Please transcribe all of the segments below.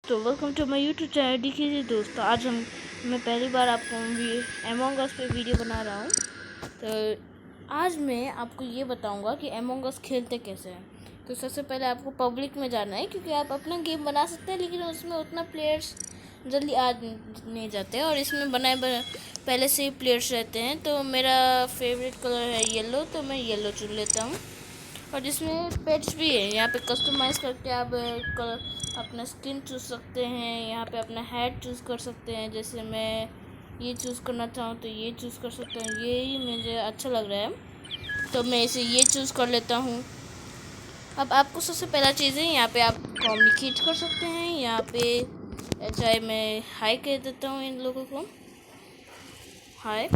तो welcome to my YouTube channel. देखिए दोस्तों, आज मैं पहली बार आपको एमोंग अस पे वीडियो बना रहा हूँ। तो आज मैं आपको ये बताऊँगा कि एमोंग अस खेलते कैसे हैं। तो सबसे पहले आपको पब्लिक में जाना है, क्योंकि आप अपना गेम बना सकते हैं, लेकिन उसमें उतना प्लेयर्स जल्दी आ नहीं जाते हैं, और इसमें पहले से ही प्लेयर्स रहते हैं। तो मेरा फेवरेट कलर है येलो, तो मैं येलो चुन लेता हूँ। और इसमें पेट्स भी है, यहाँ पे कस्टमाइज़ करके आप अपना स्किन चूज़ सकते हैं। यहाँ पे अपना हेड चूज़ कर सकते हैं। जैसे मैं ये चूज़ करना चाहूँ तो ये चूज़ कर सकते हैं। ये ही मुझे अच्छा लग रहा है, तो मैं इसे ये चूज़ कर लेता हूँ। अब आपको सबसे पहला चीज़ है, यहाँ पे आप कम्युनिकेट कर सकते हैं। यहाँ पे चाहे मैं हाई कह देता हूँ इन लोगों को, हाय।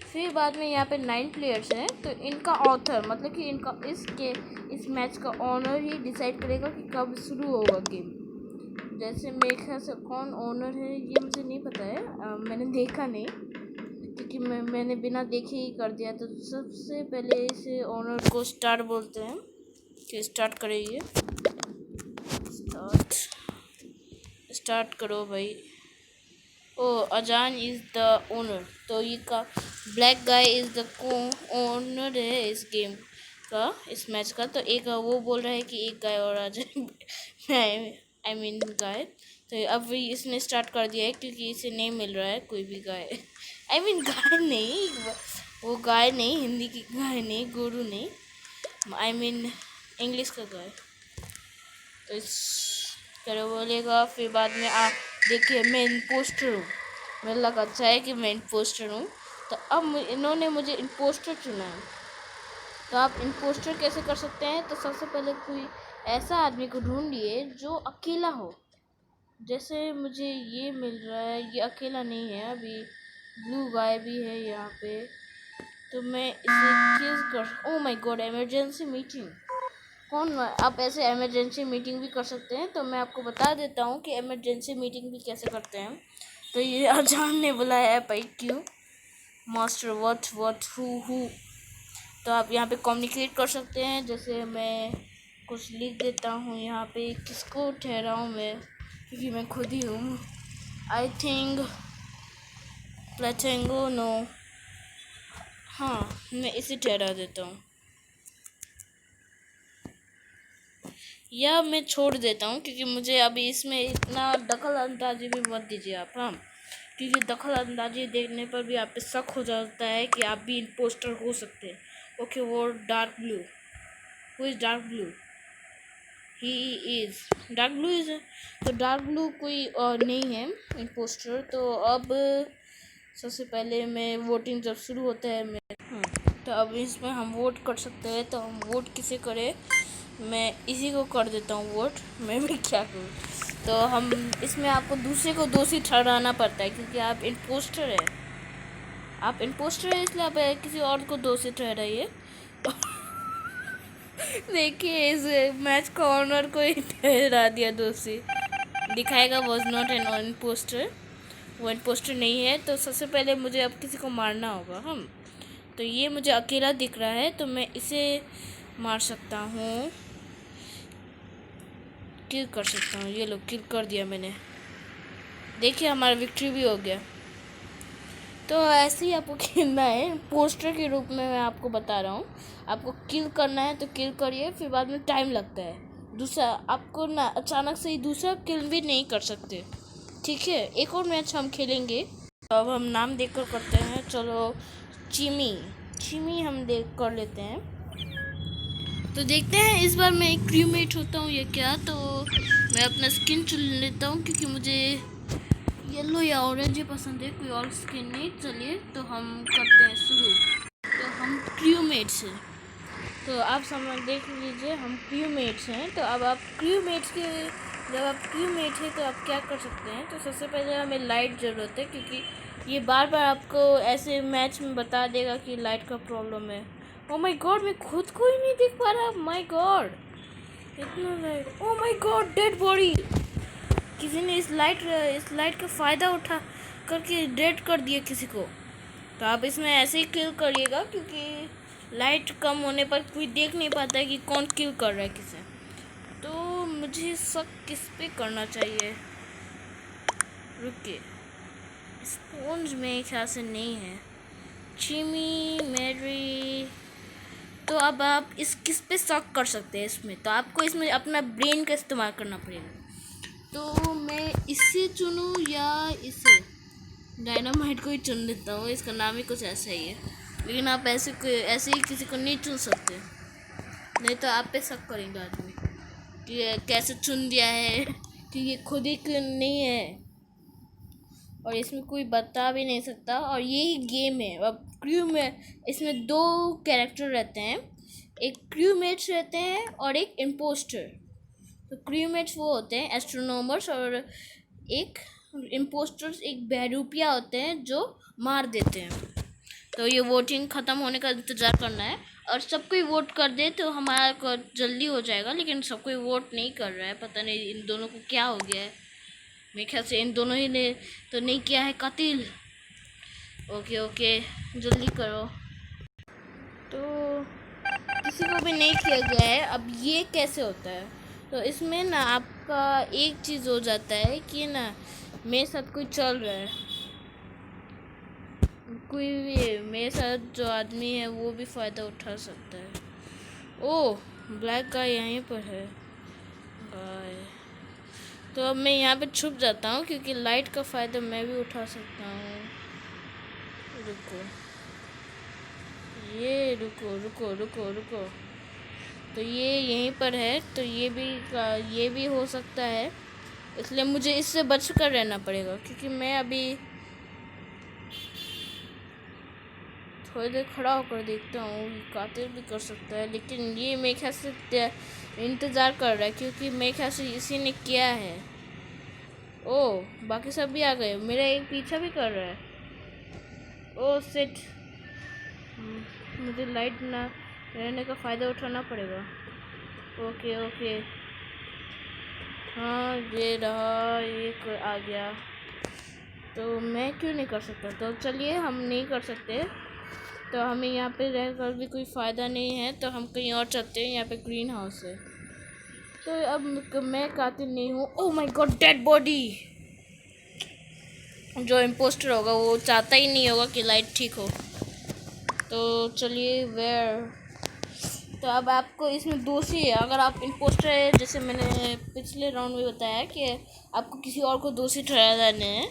फिर बाद में यहाँ पे 9 प्लेयर्स हैं, तो इनका ऑथर मतलब कि इनका इस मैच का ऑनर ही डिसाइड करेगा कि कब शुरू होगा गेम। जैसे मेरे ख्याल से कौन ओनर है ये मुझे नहीं पता है, मैंने देखा नहीं, क्योंकि मैंने बिना देखे ही कर दिया। तो सबसे पहले इसे ओनर को स्टार्ट बोलते हैं कि स्टार्ट करिए। स्टार्ट करो भाई। ओ, अजान इज़ द ओनर, तो ये का black guy is the owner है इस गेम का, इस मैच का। तो एक वो बोल रहा है कि एक गाय और आ जाए आई मीन गाय। तो अब इसने स्टार्ट कर दिया है, क्योंकि इसे नहीं मिल रहा है कोई भी गाय आई मीन गाय नहीं, वो गाय नहीं, हिंदी की गाय नहीं, गुरु नहीं, आई मीन इंग्लिश का गाय। तो इस तरह बोलेगा। फिर बाद में देखिए, मैं इम्पोस्टर हूँ, मेरा लग अच्छा है कि मैं इम्पोस्टर हूँ। तो अब इन्होंने मुझे इम्पोस्टर चुना है। तो आप इम्पोस्टर कैसे कर सकते हैं? तो सबसे पहले कोई ऐसा आदमी को ढूंढिए जो अकेला हो। जैसे मुझे ये मिल रहा है, ये अकेला नहीं है, अभी ब्लू गाय भी है यहाँ पे। तो मैं इसे किस कर oh my God, emergency meeting. आप ऐसे इमरजेंसी मीटिंग भी कर सकते हैं। तो मैं आपको बता देता हूँ कि इमरजेंसी मीटिंग भी कैसे करते हैं। तो ये अजान ने बुलाया है भाई, क्यों मास्टर व्हाट हु। तो आप यहाँ पे कम्युनिकेट कर सकते हैं। जैसे मैं कुछ लिख देता हूँ यहाँ पे, किसको ठहराऊँ मैं, क्योंकि मैं खुद ही हूँ। आई थिंक प्लेटेंगो नो, हाँ मैं इसे ठहरा देता हूँ, या मैं छोड़ देता हूँ, क्योंकि मुझे अभी इसमें इतना दखल अंदाजी भी मत दीजिए आप, हाँ, क्योंकि दखल अंदाजी देखने पर भी आप पे शक हो जाता है कि आप भी इम्पोस्टर हो सकते हैं। ओके, वो dark blue, who is dark blue, he is dark blue is, तो डार्क ब्लू कोई और नहीं है इम्पोस्टर। तो अब सबसे पहले मैं वोटिंग जब शुरू होता है तो अब इसमें हम वोट कर सकते हैं। तो हम वोट किसे करें? मैं इसी को कर देता हूँ वोट, मैं भी क्या करूँ। तो हम इसमें आपको दूसरे को दोषी ठहराना पड़ता है, क्योंकि आप इम्पोस्टर है, इसलिए आप किसी और को दोषी ठहराइए देखिए, इस मैच का ऑनर को ही ठहरा दिया दोषी, दिखाएगा वॉज नॉट एन इम्पोस्टर, वो इम्पोस्टर नहीं है। तो सबसे पहले मुझे अब किसी को मारना होगा। हम तो ये मुझे अकेला दिख रहा है, तो मैं इसे मार सकता हूँ, किल कर सकता हूँ। ये लो, किल कर दिया मैंने, देखिए हमारा विक्ट्री भी हो गया। तो ऐसे ही आपको खेलना है, पोस्टर के रूप में मैं आपको बता रहा हूँ। आपको किल करना है तो किल करिए, फिर बाद में टाइम लगता है। दूसरा आपको ना अचानक से ही दूसरा किल भी नहीं कर सकते, ठीक है। एक और मैच हम खेलेंगे, अब हम नाम देखकर करते हैं। चलो चिमी हम देख कर लेते हैं। तो देखते हैं इस बार मैं एक क्रूमेट होता हूँ या क्या। तो मैं अपना स्किन चुन लेता हूँ, क्योंकि मुझे येलो या ऑरेंज ही पसंद है, कोई और स्किन नहीं। चलिए तो हम करते हैं शुरू। तो हम क्रूमेट्स हैं, तो आप समझ देख लीजिए, हम क्रूमेट्स हैं। तो अब आप क्रूमेट्स के जब आप क्रूमेट हैं तो आप क्या कर सकते हैं? तो सबसे पहले हमें लाइट ज़रूरत है, क्योंकि ये बार बार आपको ऐसे मैच में बता देगा कि लाइट का प्रॉब्लम है। ओ माय गॉड, मैं खुद को ही नहीं देख पा रहा। माय गॉड, इतना light. Oh my God, dead body. किसी ने इस लाइट का फ़ायदा उठा करके डेड कर दिया किसी को। तो आप इसमें ऐसे ही किल करिएगा, क्योंकि लाइट कम होने पर कोई देख नहीं पाता है कि कौन किल कर रहा है किसे। तो मुझे शक किस पे करना चाहिए? रुकिए, स्पॉन्ज मेरे ख्याल से नहीं है। चिमी, मैरी। तो अब आप इस किस पे शक कर सकते हैं इसमें? तो आपको इसमें अपना ब्रेन का इस्तेमाल करना पड़ेगा। तो मैं इसे चुनूँ या इसे? डायनामाइट को ही चुन लेता हूँ, इसका नाम ही कुछ ऐसा ही है। लेकिन आप ऐसे ही किसी को नहीं चुन सकते, नहीं तो आप पे शक करेंगे आदमी कि ये कैसे चुन दिया है, कि ये खुद ही क्यों नहीं है, और इसमें कोई बता भी नहीं सकता। और यही गेम है। अब क्रू में इसमें 2 कैरेक्टर रहते हैं, एक क्रू मेट्स रहते हैं और एक इम्पोस्टर। तो क्रू मेट्स वो होते हैं एस्ट्रोनॉमर्स, और एक इम्पोस्टर्स एक बहरूपिया होते हैं जो मार देते हैं। तो ये वोटिंग ख़त्म होने का इंतज़ार करना है, और सब कोई वोट कर दे तो हमारा को जल्दी हो जाएगा। लेकिन सब कोई वोट नहीं कर रहा है, पता नहीं इन दोनों को क्या हो गया है। मेरे ख्याल से इन दोनों ही ने तो नहीं किया है कातिल। ओके ओके, जल्दी करो। तो किसी को भी नहीं किया गया है। अब ये कैसे होता है? तो इसमें ना आपका एक चीज़ हो जाता है कि ना मेरे साथ कोई चल रहा है, कोई भी मेरे साथ जो आदमी है वो भी फ़ायदा उठा सकता है। ओह, ब्लैक गाय यहीं पर है। गाय, तो अब मैं यहाँ पे छुप जाता हूँ क्योंकि लाइट का फ़ायदा मैं भी उठा सकता हूँ। रुको, ये रुको रुको रुको रुको। तो ये यहीं पर है, तो ये भी हो सकता है, इसलिए मुझे इससे बच कर रहना पड़ेगा। क्योंकि मैं अभी थोड़ी देर खड़ा होकर देखता हूँ, ये कातिल भी कर सकता है। लेकिन ये मेरे ख्याल से इंतज़ार कर रहा है, क्योंकि मेरे ख्याल से इसी ने किया है। ओह, बाकी सब भी आ गए, मेरा एक पीछा भी कर रहा है। ओह सिट, मुझे लाइट ना रहने का फ़ायदा उठाना पड़ेगा। ओके ओके, हाँ ये रहा, एक आ गया। तो मैं क्यों नहीं कर सकता? तो चलिए, हम नहीं कर सकते, तो हमें यहाँ पे रहकर भी कोई फ़ायदा नहीं है, तो हम कहीं और चलते हैं। यहाँ पे ग्रीन हाउस है। तो अब मैं कातिल नहीं हूँ। Oh my God, dead body. जो इम्पोस्टर होगा वो चाहता ही नहीं होगा कि लाइट ठीक हो। तो चलिए, वेयर। तो अब आपको इसमें दोषी है, अगर आप इम्पोस्टर है, जैसे मैंने पिछले राउंड में बताया कि आपको किसी और को दोषी ठहराना है।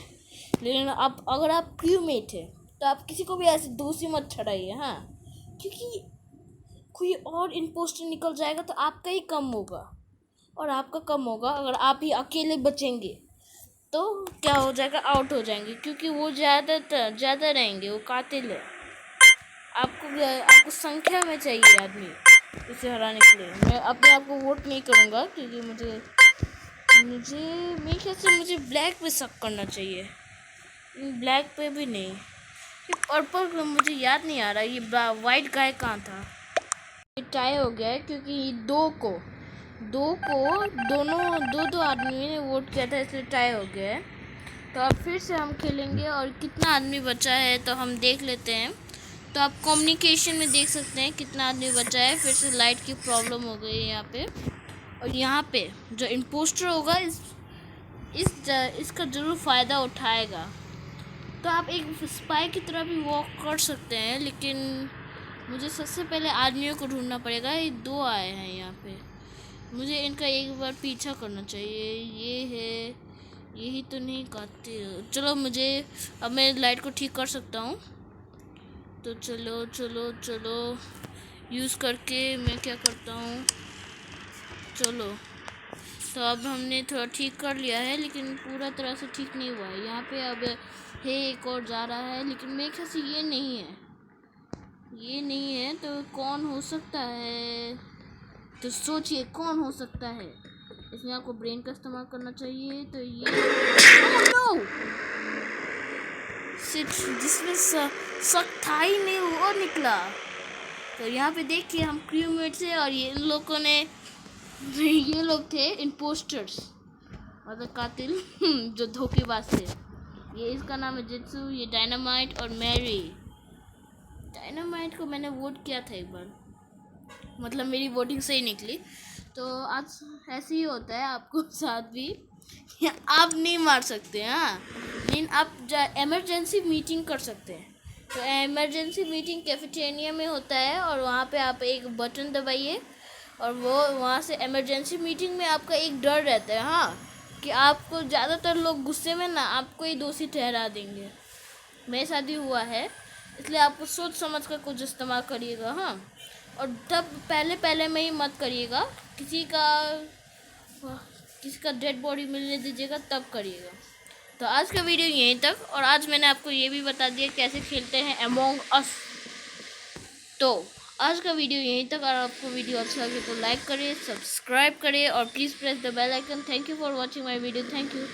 लेकिन आप अगर आप क्रूमेट है तो आप किसी को भी ऐसे दोषी मत ठहराइए, हाँ, क्योंकि कोई और इम्पोस्टर निकल जाएगा तो आपका ही कम होगा, और आपका कम होगा अगर आप ही अकेले बचेंगे तो क्या हो जाएगा, आउट हो जाएंगे, क्योंकि वो ज़्यादा रहेंगे, वो कातिल है। आपको संख्या में चाहिए आदमी इसे हराने के लिए। मैं अपने आप को वोट नहीं करूँगा, क्योंकि मुझे मेरे ख्याल से मुझे ब्लैक पे शक करना चाहिए, ब्लैक पे भी नहीं। ये पर्पल मुझे याद नहीं आ रहा, ये वाइट गाय कहाँ था। ये टाई हो गया है, क्योंकि दो आदमी ने वोट किया था, इसलिए टाई हो गया है। तो अब फिर से हम खेलेंगे, और कितना आदमी बचा है तो हम देख लेते हैं। तो आप कम्युनिकेशन में देख सकते हैं कितना आदमी बचा है। फिर से लाइट की प्रॉब्लम हो गई है यहाँ पे, और यहाँ पे जो इम्पोस्टर होगा इसका ज़रूर फ़ायदा उठाएगा। तो आप एक स्पाई की तरह भी वॉक कर सकते हैं, लेकिन मुझे सबसे पहले आदमियों को ढूंढना पड़ेगा। ये 2 आए हैं यहाँ पे, मुझे इनका एक बार पीछा करना चाहिए। ये है, यही तो नहीं काते। चलो, अब मैं लाइट को ठीक कर सकता हूँ। तो चलो चलो चलो, यूज़ करके मैं क्या करता हूँ, चलो। तो अब हमने थोड़ा ठीक कर लिया है, लेकिन पूरा तरह से ठीक नहीं हुआ है। यहाँ पे अब है एक और जा रहा है, लेकिन मेरे ख्याल से ये नहीं है। तो कौन हो सकता है? तो सोचिए कौन हो सकता है। इसमें आपको ब्रेन का इस्तेमाल करना चाहिए। तो ये नो, जिसमें शक था ही नहीं वो निकला। तो यहाँ पे देखिए, हम क्रूमेट से, और ये लोगों ने ये लोग थे इम्पोस्टर्स, मतलब कातिल जो धोखेबाज थे। ये इसका नाम है जित्सु, ये डायनामाइट और मैरी। डायनामाइट को मैंने वोट किया था एक बार, मतलब मेरी वोटिंग सही निकली। तो आज ऐसे ही होता है आपको साथ भी। आप नहीं मार सकते, हाँ, लेकिन आप इमरजेंसी मीटिंग कर सकते हैं। तो इमरजेंसी मीटिंग कैफेटेरिया में होता है और वहाँ पे आप एक बटन दबाइए और वो वहाँ से इमरजेंसी मीटिंग में आपका एक डर रहता है, हाँ, कि आपको ज़्यादातर लोग गुस्से में ना आपको ही दोषी ठहरा देंगे। मेरे साथ भी हुआ है, इसलिए आपको सोच समझ कर कुछ इस्तेमाल करिएगा, हाँ। और तब पहले पहले में ही मत करिएगा, किसी का किसी का डेड बॉडी मिलने दीजिएगा तब करिएगा। तो आज का वीडियो यहीं तक, और आज मैंने आपको ये भी बता दिया कैसे खेलते हैं अमोंग अस। तो आज का वीडियो यहीं तक, और आपको वीडियो अच्छा लगे तो लाइक करें, सब्सक्राइब करें और please press the bell icon. Thank you for watching my video. Thank you.